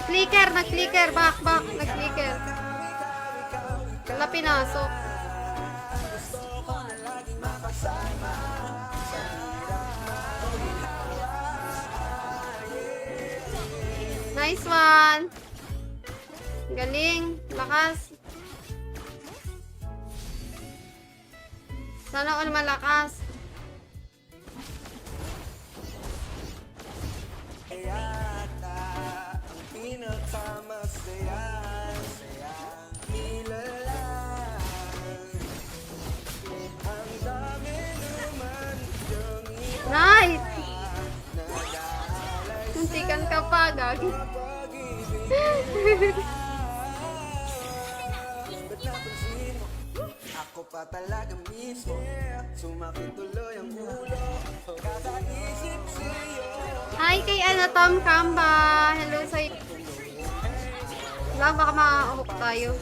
Nag-flicker. Back, nag-flicker. Wala pinasok. Nice one. Galing. Lakas. Sana all malakas. Nice! Muntikan ka pa, gagi. Ako pa talaga mismo, sumakit tuloy ang ulo, kakaisip sa'yo. Hi kay Tom Kamba. Hello sa'yo. Wala, baka ma-hook tayo.